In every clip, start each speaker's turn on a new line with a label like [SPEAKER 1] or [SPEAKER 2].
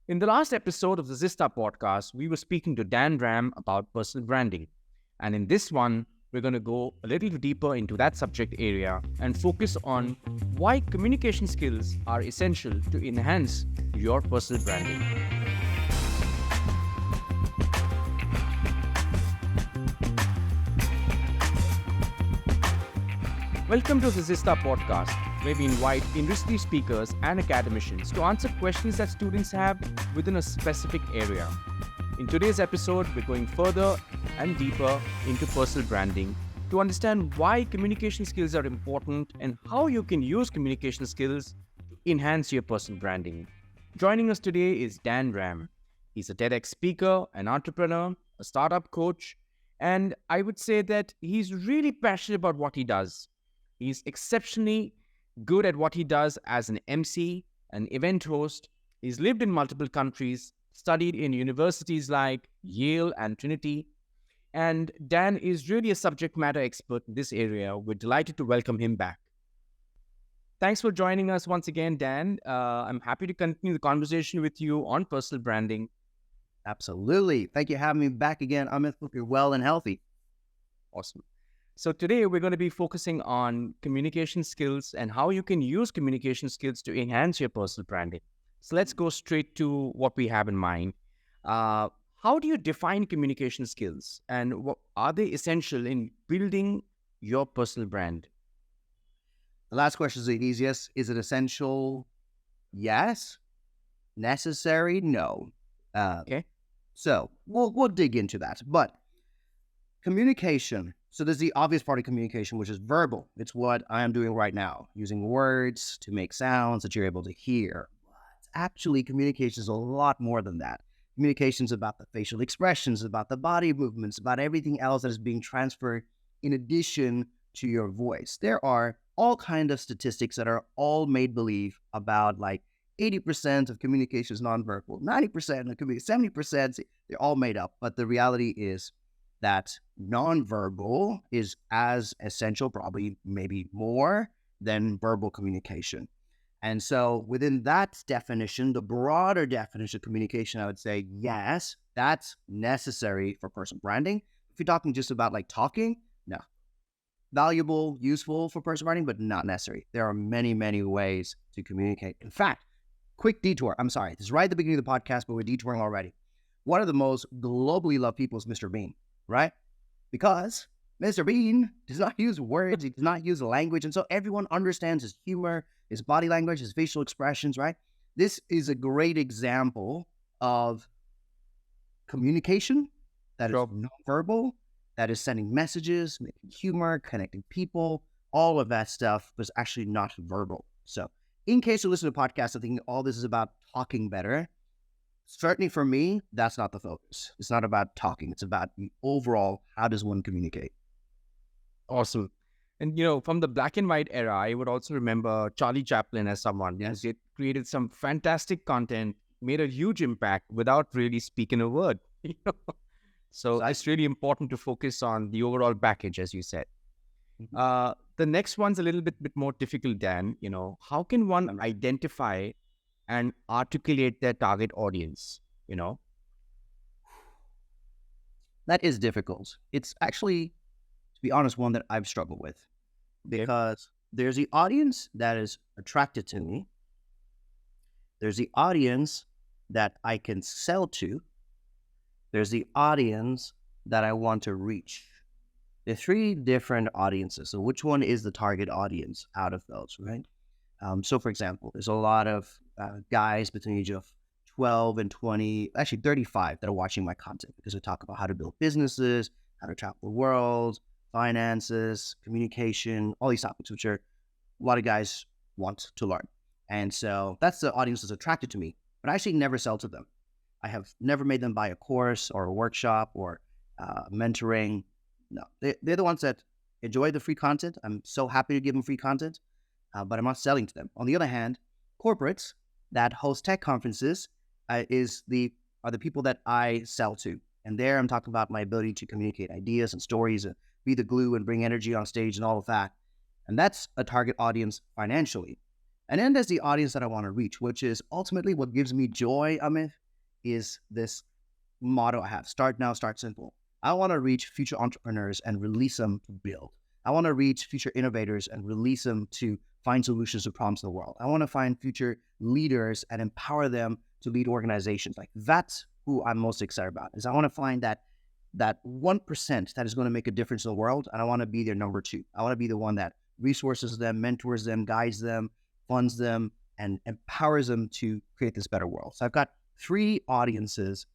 [SPEAKER 1] In the last episode of the Zista Podcast, we were speaking to Dan Ram about personal branding. And in this one, we're going to go a little deeper into that subject area and focus on why communication skills are essential to enhance your personal branding. Welcome to the Zista Podcast, where we invite industry speakers and academicians to answer questions that students have within a specific area. In today's episode, we're going further and deeper into personal branding to understand why communication skills are important and how you can use communication skills to enhance your personal branding. Joining us today is Dan Ram. He's a TEDx speaker, an entrepreneur, a startup coach, and I would say that he's really passionate about what he does. He's exceptionally good at what he does as an MC, an event host. He's lived in multiple countries, studied in universities like Yale and Trinity. And Dan is really a subject matter expert in this area. We're delighted to welcome him back. Thanks for joining us once again, Dan. I'm happy to continue the conversation with you on personal branding.
[SPEAKER 2] Absolutely. Thank you for having me back again. Amidst, hope you're well and healthy.
[SPEAKER 1] Awesome. So today we're going to be focusing on communication skills and how you can use communication skills to enhance your personal branding. So let's go straight to what we have in mind. How do you define communication skills and what are they essential in building your personal brand?
[SPEAKER 2] The last question is the easiest. Is it essential? Yes. Necessary? No.
[SPEAKER 1] Okay.
[SPEAKER 2] So we'll dig into that. But communication. So there's the obvious part of communication, which is verbal. It's what I am doing right now, using words to make sounds that you're able to hear. But actually, communication is a lot more than that. Communication is about the facial expressions, about the body movements, about everything else that is being transferred in addition to your voice. There are all kinds of statistics that are all made believe about like 80% of communication is nonverbal, 90% of communication, 70%, they're all made up. But the reality is that nonverbal is as essential, probably maybe more than verbal communication. And so within that definition, the broader definition of communication, I would say, yes, that's necessary for personal branding. If you're talking just about like talking, no. Valuable, useful for personal branding, but not necessary. There are many, many ways to communicate. In fact, quick detour. I'm sorry. This is right at the beginning of the podcast, but we're detouring already. One of the most globally loved people is Mr. Bean, right? Because Mr. Bean does not use words, he does not use language, and so everyone understands his humor, his body language, his facial expressions, right? This is a great example of communication that is nonverbal, that is sending messages, making humor, connecting people, all of that stuff was actually not verbal. So in case you listen to podcasts and think all this is about talking better, certainly for me, that's not the focus. It's not about talking. It's about the overall, how does one communicate?
[SPEAKER 1] Awesome. And, from the black and white era, I would also remember Charlie Chaplin as someone.
[SPEAKER 2] Yes.
[SPEAKER 1] It created some fantastic content, made a huge impact without really speaking a word. So it's really important to focus on the overall package, as you said.
[SPEAKER 2] Mm-hmm.
[SPEAKER 1] The next one's a little bit more difficult, Dan. How can one identify and articulate their target audience,
[SPEAKER 2] That is difficult. It's actually, to be honest, one that I've struggled with. Because there's the audience that is attracted to me. There's the audience that I can sell to. There's the audience that I want to reach. There are three different audiences. So which one is the target audience out of those, right? So, for example, there's a lot of guys between the age of 12 and 20, actually 35, that are watching my content because I talk about how to build businesses, how to travel the world, finances, communication, all these topics, which are a lot of guys want to learn. And so that's the audience that's attracted to me, but I actually never sell to them. I have never made them buy a course or a workshop or mentoring. No, they're the ones that enjoy the free content. I'm so happy to give them free content. But I'm not selling to them. On the other hand, corporates that host tech conferences are the people that I sell to. And there I'm talking about my ability to communicate ideas and stories and be the glue and bring energy on stage and all of that. And that's a target audience financially. And then there's the audience that I want to reach, which is ultimately what gives me joy, Amit, is this motto I have: start now, start simple. I want to reach future entrepreneurs and release them to build. I want to reach future innovators and release them to find solutions to problems in the world. I want to find future leaders and empower them to lead organizations. Like, that's who I'm most excited about. Is I want to find that 1% that is going to make a difference in the world, and I want to be their number two. I want to be the one that resources them, mentors them, guides them, funds them, and empowers them to create this better world. So I've got 3 audiences,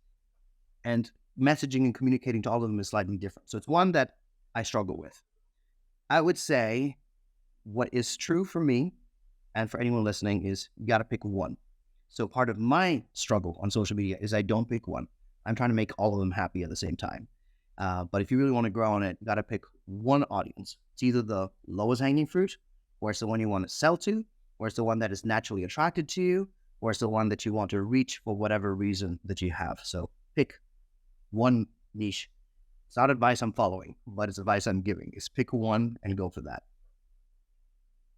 [SPEAKER 2] and messaging and communicating to all of them is slightly different. So it's one that I struggle with. I would say what is true for me and for anyone listening is you got to pick one. So part of my struggle on social media is I don't pick one. I'm trying to make all of them happy at the same time. But if you really want to grow on it, you got to pick one audience. It's either the lowest hanging fruit, or it's the one you want to sell to, or it's the one that is naturally attracted to you, or it's the one that you want to reach for whatever reason that you have. So pick one niche. It's not advice I'm following, but it's advice I'm giving. Is pick one and go for that.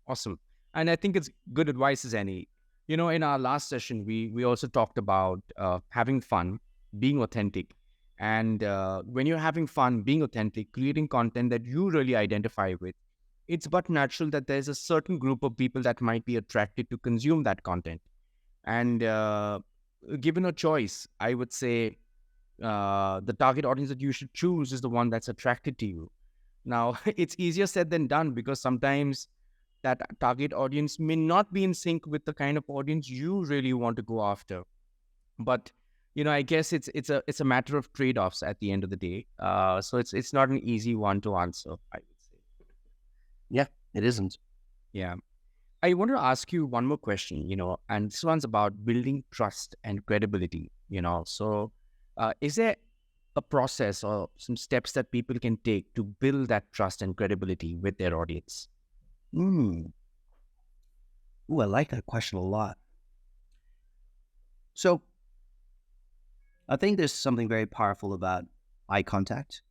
[SPEAKER 1] Awesome. And I think it's good advice as any. In our last session, we also talked about having fun, being authentic. And when you're having fun, being authentic, creating content that you really identify with, it's but natural that there's a certain group of people that might be attracted to consume that content. And given a choice, I would say the target audience that you should choose is the one that's attracted to you. Now, it's easier said than done, because sometimes that target audience may not be in sync with the kind of audience you really want to go after. But I guess it's a matter of trade-offs at the end of the day. So it's not an easy one to answer, I would say.
[SPEAKER 2] Yeah, it isn't.
[SPEAKER 1] Yeah. I want to ask you one more question, and this one's about building trust and credibility, So is there a process or some steps that people can take to build that trust and credibility with their audience?
[SPEAKER 2] Ooh, I like that question a lot. So I think there's something very powerful about eye contact.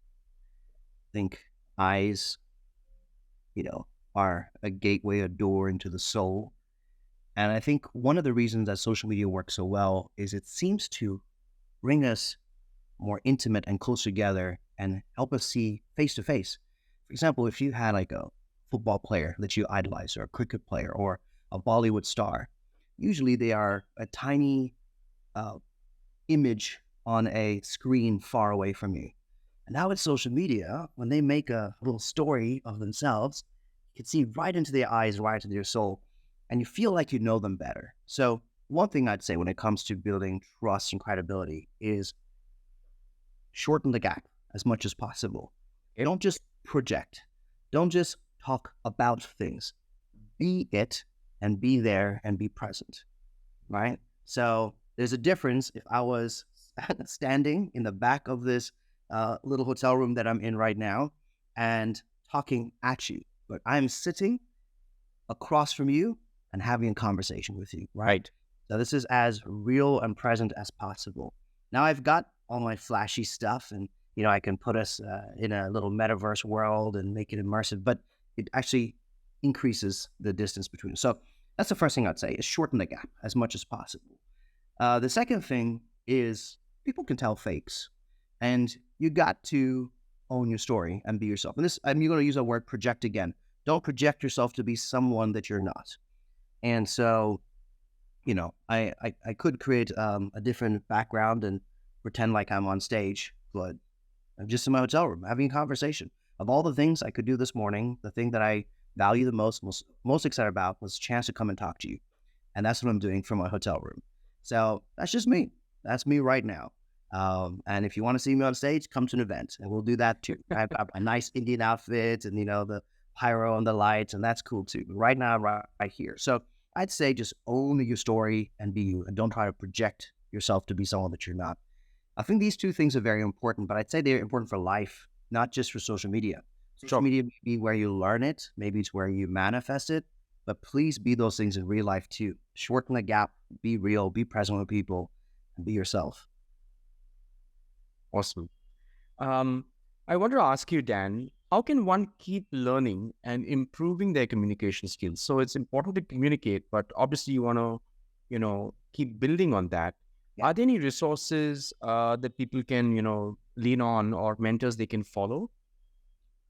[SPEAKER 2] I think eyes, are a gateway, a door into the soul. And I think one of the reasons that social media works so well is it seems to bring us more intimate and close together and help us see face to face. For example, if you had like a football player that you idolize, or a cricket player, or a Bollywood star, usually they are a tiny image on a screen far away from you. And now with social media, when they make a little story of themselves, you can see right into their eyes, right into their soul, and you feel like you know them better. So one thing I'd say when it comes to building trust and credibility is shorten the gap as much as possible. Don't just project. Don't just talk about things. Be it, and be there, and be present, right? So there's a difference if I was standing in the back of this little hotel room that I'm in right now and talking at you, but I'm sitting across from you and having a conversation with you, right? So this is as real and present as possible. Now I've got all my flashy stuff, and I can put us in a little metaverse world and make it immersive, but it actually increases the distance between us. So that's the first thing I'd say, is shorten the gap as much as possible. The second thing is people can tell fakes, and you got to own your story and be yourself. And I'm going to use the word project again. Don't project yourself to be someone that you're not. And so, I could create a different background and pretend like I'm on stage, but I'm just in my hotel room having a conversation. Of all the things I could do this morning, the thing that I value the most excited about was a chance to come and talk to you. And that's what I'm doing from my hotel room. So that's just me. That's me right now. And if you want to see me on stage, come to an event and we'll do that too. I've got a nice Indian outfit and, the pyro and the lights, and that's cool too. But right now, right here. So I'd say just own your story and be you, and don't try to project yourself to be someone that you're not. I think these two things are very important, but I'd say they're important for life, not just for social media. Social media may be where you learn it, maybe it's where you manifest it, but please be those things in real life too. Shorten the gap, be real, be present with people, and be yourself.
[SPEAKER 1] Awesome. I want to ask you, Dan, how can one keep learning and improving their communication skills? So it's important to communicate, but obviously you want to, keep building on that.
[SPEAKER 2] Yeah.
[SPEAKER 1] Are there any resources that people can, lean on, or mentors they can follow?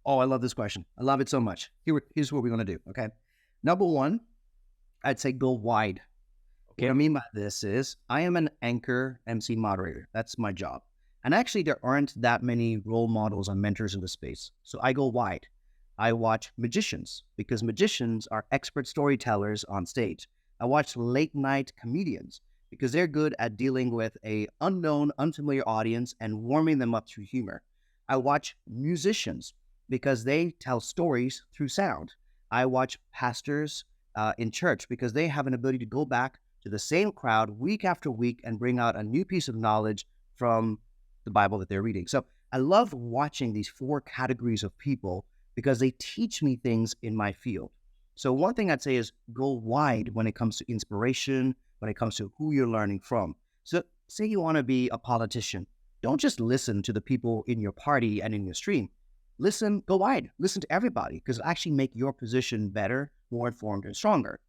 [SPEAKER 2] Oh, I love this question. I love it so much. Here's what we're going to do. Okay. Number one, I'd say go wide. What I
[SPEAKER 1] Okay.
[SPEAKER 2] mean by this is I am an anchor MC moderator. That's my job. And actually, there aren't that many role models and mentors in the space. So I go wide. I watch magicians because magicians are expert storytellers on stage. I watch late night comedians because they're good at dealing with a unknown, unfamiliar audience and warming them up through humor. I watch musicians because they tell stories through sound. I watch pastors in church because they have an ability to go back to the same crowd week after week and bring out a new piece of knowledge from the Bible that they're reading. So I love watching these four categories of people because they teach me things in my field. So one thing I'd say is go wide when it comes to inspiration, when it comes to who you're learning from. So say you want to be a politician. Don't just listen to the people in your party and in your stream. Listen, go wide, listen to everybody because it'll actually make your position better, more informed, and stronger.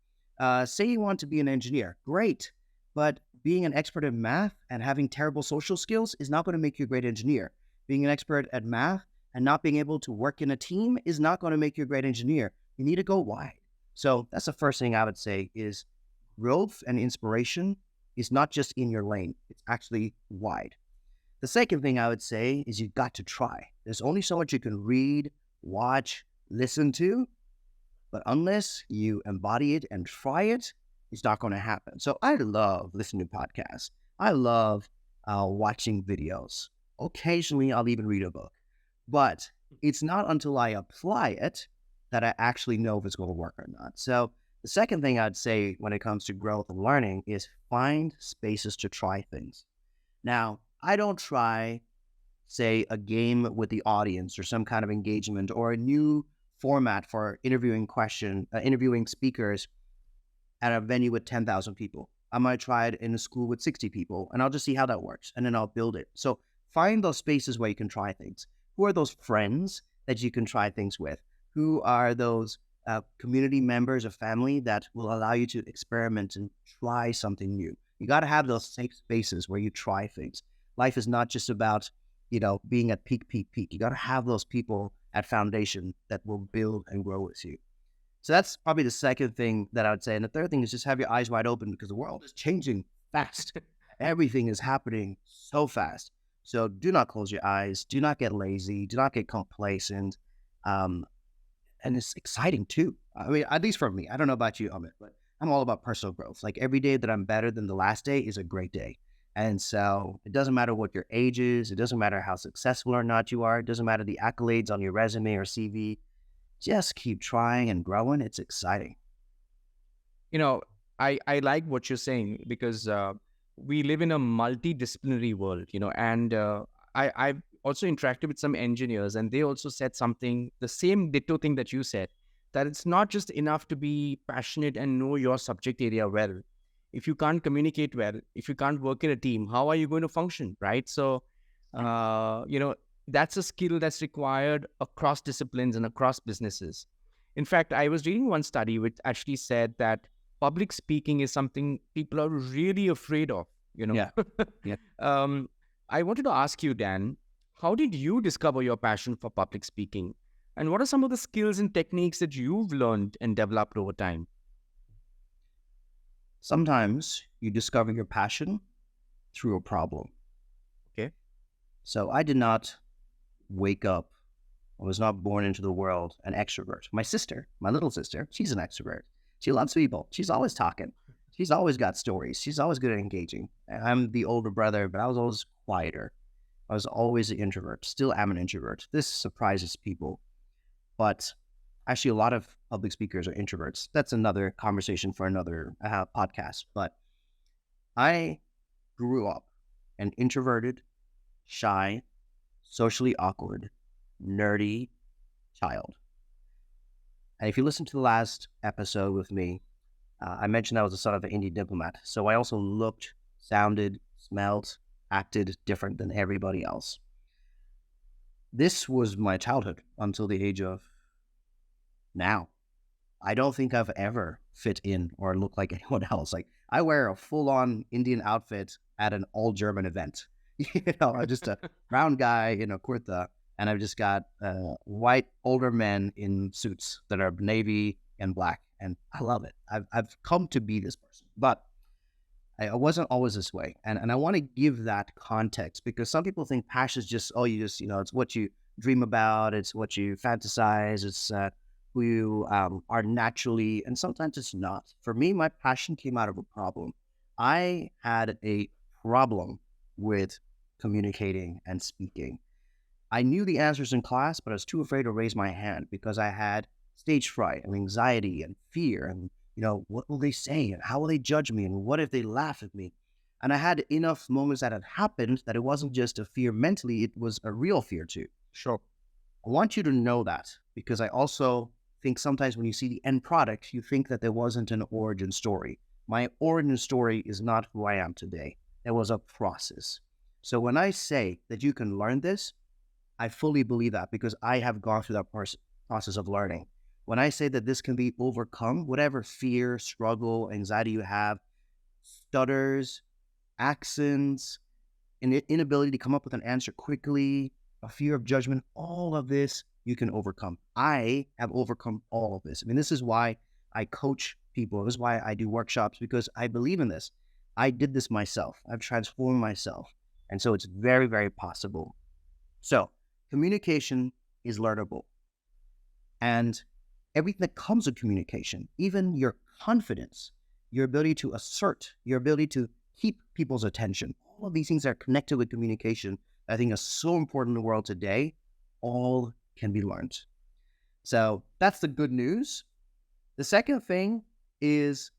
[SPEAKER 2] Say you want to be an engineer, great, but being an expert in math and having terrible social skills is not going to make you a great engineer. Being an expert at math and not being able to work in a team is not going to make you a great engineer. You need to go wide. So that's the first thing I would say is growth and inspiration is not just in your lane, it's actually wide. The second thing I would say is you've got to try. There's only so much you can read, watch, listen to, but unless you embody it and try it, it's not going to happen. So I love listening to podcasts. I love watching videos. Occasionally, I'll even read a book. But it's not until I apply it that I actually know if it's going to work or not. So the second thing I'd say when it comes to growth and learning is find spaces to try things. Now, I don't try, say, a game with the audience or some kind of engagement or a new format for interviewing speakers at a venue with 10,000 people. I might try it in a school with 60 people and I'll just see how that works and then I'll build it. So find those spaces where you can try things. Who are those friends that you can try things with? Who are those community members or family that will allow you to experiment and try something new? You got to have those safe spaces where you try things. Life is not just about, being at peak. You got to have those people at foundation that will build and grow with you. So that's probably the second thing that I would say. And the third thing is just have your eyes wide open because the world is changing fast. Everything is happening so fast. So do not close your eyes. Do not get lazy. Do not get complacent. And it's exciting too. I mean, at least for me, I don't know about you, Amit, but I'm all about personal growth. Like every day that I'm better than the last day is a great day. And so it doesn't matter what your age is. It doesn't matter how successful or not you are. It doesn't matter the accolades on your resume or CV. Just keep trying and growing. It's exciting.
[SPEAKER 1] You know, I like what you're saying because we live in a multidisciplinary world, and I've also interacted with some engineers and they also said something, the same ditto thing that you said, that it's not just enough to be passionate and know your subject area well. If you can't communicate well, if you can't work in a team, how are you going to function, right? So, that's a skill that's required across disciplines and across businesses. In fact, I was reading one study which actually said that public speaking is something people are really afraid of,
[SPEAKER 2] Yeah. Yeah.
[SPEAKER 1] I wanted to ask you, Dan, how did you discover your passion for public speaking? And what are some of the skills and techniques that you've learned and developed over time?
[SPEAKER 2] Sometimes you discover your passion through a problem.
[SPEAKER 1] Okay.
[SPEAKER 2] So I did not wake up. I was not born into the world an extrovert. My sister, my little sister, she's an extrovert. She loves people. She's always talking. She's always got stories. She's always good at engaging. I'm the older brother, but I was always quieter. I was always an introvert. Still am an introvert. This surprises people. But actually, a lot of public speakers are introverts. That's another conversation for another podcast. But I grew up an introverted, shy, socially awkward, nerdy child. And if you listen to the last episode with me, I mentioned I was the son of an Indian diplomat. So I also looked, sounded, smelled, acted different than everybody else. this was my childhood until the age of now. I don't think I've ever fit in or look like anyone else. Like I wear a full-on Indian outfit at an all-German event. I'm just a brown guy in a kurta, and I've just got white older men in suits that are navy and black, and I love it. I've come to be this person, but I wasn't always this way, and I want to give that context because some people think passion is just it's what you dream about, it's what you fantasize, it's who you are naturally, and sometimes it's not. For me, my passion came out of a problem. I had a problem with communicating and speaking. I knew the answers in class, but I was too afraid to raise my hand because I had stage fright and anxiety and fear and, what will they say and how will they judge me and what if they laugh at me? And I had enough moments that had happened that it wasn't just a fear mentally, it was a real fear too.
[SPEAKER 1] Sure.
[SPEAKER 2] I want you to know that because I also think sometimes when you see the end product, you think that there wasn't an origin story. My origin story is not who I am today. There was a process. So when I say that you can learn this, I fully believe that because I have gone through that process of learning. When I say that this can be overcome, whatever fear, struggle, anxiety you have, stutters, accents, an inability to come up with an answer quickly, a fear of judgment, all of this you can overcome. I have overcome all of this. I mean, this is why I coach people. This is why I do workshops, because I believe in this. I did this myself. I've transformed myself. And so it's very, very possible. So communication is learnable. And everything that comes with communication, even your confidence, your ability to assert, your ability to keep people's attention, all of these things that are connected with communication, I think are so important in the world today, all can be learned. So that's the good news. The second thing is,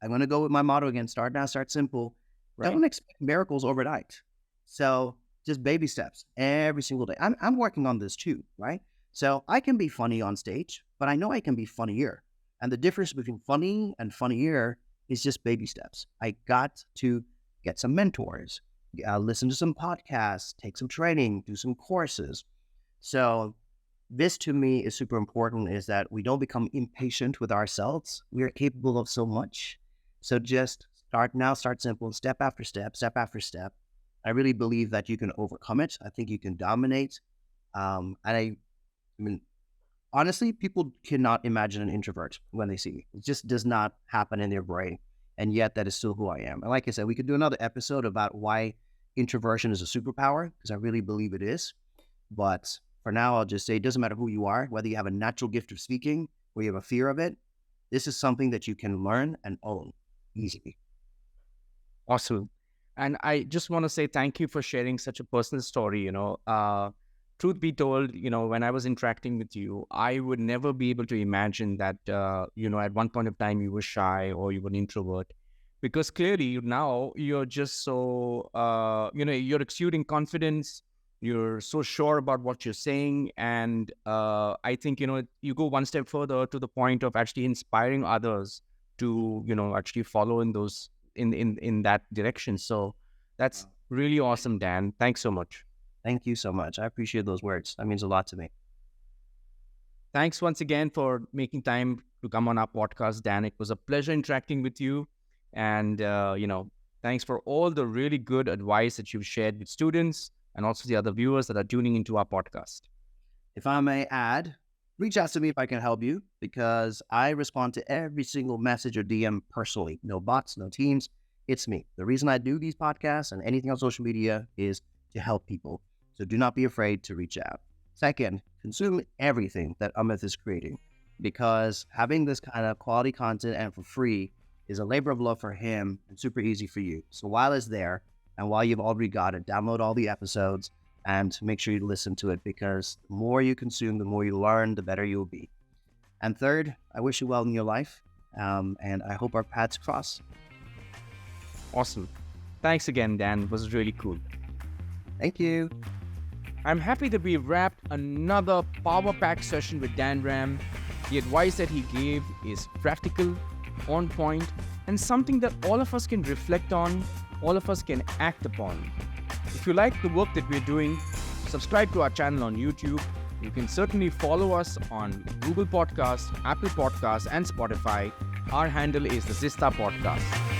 [SPEAKER 2] I'm going to go with my motto again, start now, start simple. Right. Don't expect miracles overnight. So just baby steps every single day. I'm working on this too, right? So I can be funny on stage, but I know I can be funnier. And the difference between funny and funnier is just baby steps. I got to get some mentors, listen to some podcasts, take some training, do some courses. So this to me is super important, is that we don't become impatient with ourselves. We are capable of so much. So just start now, start simple, step after step, step after step. I really believe that you can overcome it. I think you can dominate. And I mean, honestly, people cannot imagine an introvert when they see me. It just does not happen in their brain. And yet that is still who I am. And like I said, we could do another episode about why introversion is a superpower, because I really believe it is. But for now, I'll just say it doesn't matter who you are, whether you have a natural gift of speaking or you have a fear of it. This is something that you can learn and own easily.
[SPEAKER 1] Awesome. And I just want to say thank you for sharing such a personal story. Truth be told, when I was interacting with you, I would never be able to imagine that, at one point of time you were shy or you were an introvert, because clearly now you're just so, you're exuding confidence. You're so sure about what you're saying. And I think, you go one step further to the point of actually inspiring others to, actually follow in those, in that direction. So that's really awesome, Dan. Thanks so much.
[SPEAKER 2] Thank you so much. I appreciate those words. That means a lot to me.
[SPEAKER 1] Thanks once again for making time to come on our podcast, Dan. It was a pleasure interacting with you. And, thanks for all the really good advice that you've shared with students and also the other viewers that are tuning into our podcast.
[SPEAKER 2] If I may add, reach out to me if I can help you, because I respond to every single message or DM personally. No bots, no teams. It's me. The reason I do these podcasts and anything on social media is to help people. So do not be afraid to reach out. Second, consume everything that Amidst is creating, because having this kind of quality content and for free is a labor of love for him and super easy for you. So while it's there and while you've already got it, download all the episodes and make sure you listen to it, because the more you consume, the more you learn, the better you'll be. And third, I wish you well in your life, and I hope our paths cross.
[SPEAKER 1] Awesome. Thanks again, Dan. It was really cool.
[SPEAKER 2] Thank you.
[SPEAKER 1] I'm happy that we wrapped another power-packed session with Dan Ram. The advice that he gave is practical, on point, and something that all of us can reflect on, all of us can act upon. If you like the work that we're doing, Subscribe to our channel on YouTube. You can certainly follow us on Google Podcasts, Apple Podcasts, and Spotify. Our handle is the Zista Podcast.